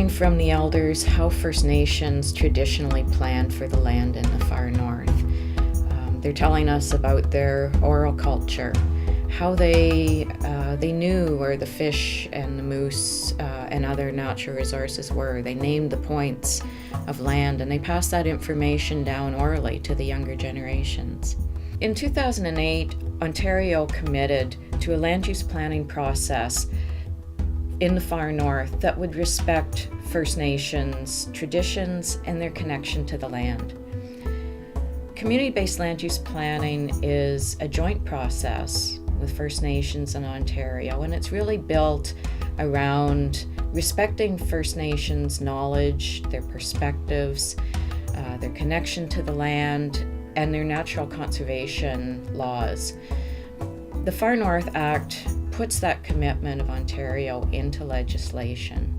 learning from the elders how First Nations traditionally planned for the land in the far north. They're telling us about their oral culture, how they knew where the fish and the moose and other natural resources were. They named the points of land, and they passed that information down orally to the younger generations. In 2008, Ontario committed to a land use planning process in the far north that would respect First Nations traditions and their connection to the land. Community-based land use planning is a joint process with First Nations in Ontario, and it's really built around respecting First Nations knowledge, their perspectives, their connection to the land, and their natural conservation laws. The Far North Act puts that commitment of Ontario into legislation.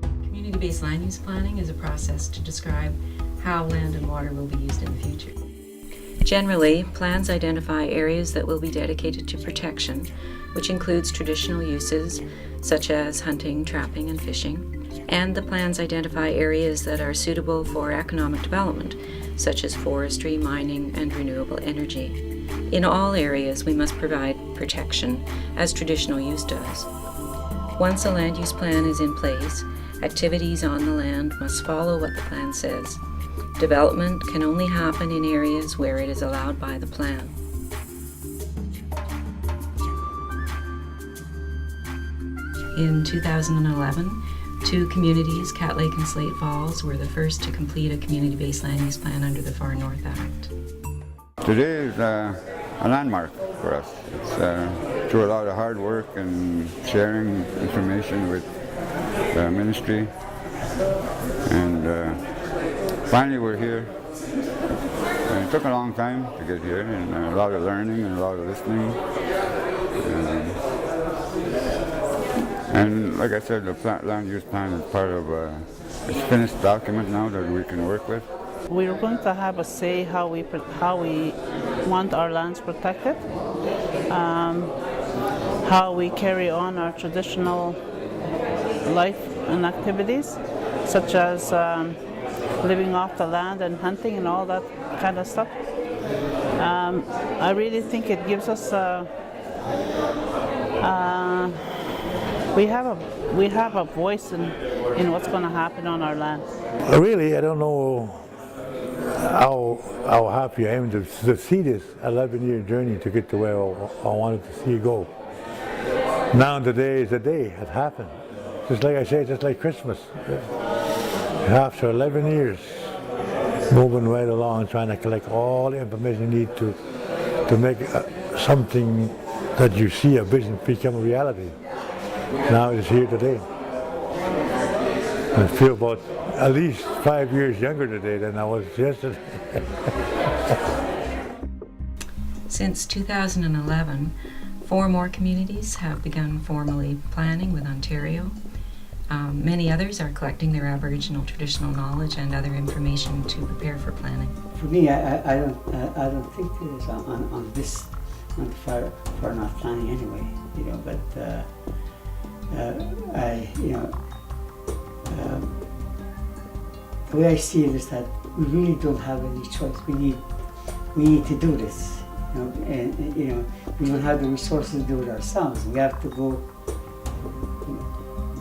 Community-based land use planning is a process to describe how land and water will be used in the future. Generally, plans identify areas that will be dedicated to protection, which includes traditional uses such as hunting, trapping, and fishing. And the plans identify areas that are suitable for economic development, such as forestry, mining, and renewable energy. In all areas, we must provide protection, as traditional use does. Once a land use plan is in place, activities on the land must follow what the plan says. Development can only happen in areas where it is allowed by the plan. In 2011, two communities, Cat Lake and Slate Falls, were the first to complete a community-based land use plan under the Far North Act. Today is a landmark for us. It's through a lot of hard work and sharing information with the ministry, and finally we're here. It took a long time to get here, and a lot of learning and a lot of listening. And like I said, the land use plan is part of a finished document now that we can work with. We're going to have a say how we want our lands protected, how we carry on our traditional life and activities, such as living off the land and hunting and all that kind of stuff. I really think it gives us we have a voice in what's going to happen on our land. Really, I don't know how happy I am to see this 11-year journey to get to where I wanted to see it go. Now today is the day it happened. Just like I say, just like Christmas. After 11 years, moving right along, trying to collect all the information you need to make something that you see, a vision, become a reality. Now it's here today. I feel about at least 5 years younger today than I was yesterday. Since 2011, 4 more communities have begun formally planning with Ontario. Many others are collecting their Aboriginal traditional knowledge and other information to prepare for planning. For me, I don't think there is on the far north planning anyway. But the way I see it is that we really don't have any choice. We need to do this. And we don't have the resources to do it ourselves. We have to go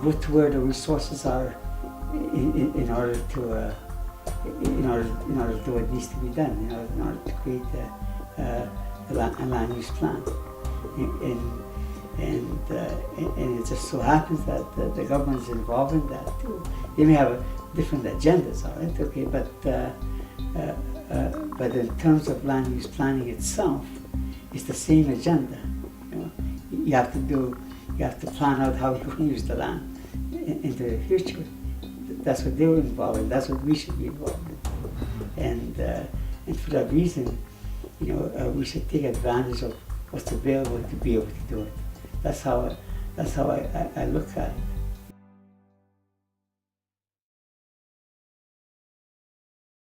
to where the resources are in order to do what needs to be done. In order to create a land use plan. And it just so happens that the government is involved in that too. They may have different agendas, all right, okay, but in terms of land use planning itself, it's the same agenda. You have to plan out how you're going to use the land into the future. That's what they were involved in. That's what we should be involved in. And for that reason, we should take advantage of what's available to be able to do it. That's how I look at it.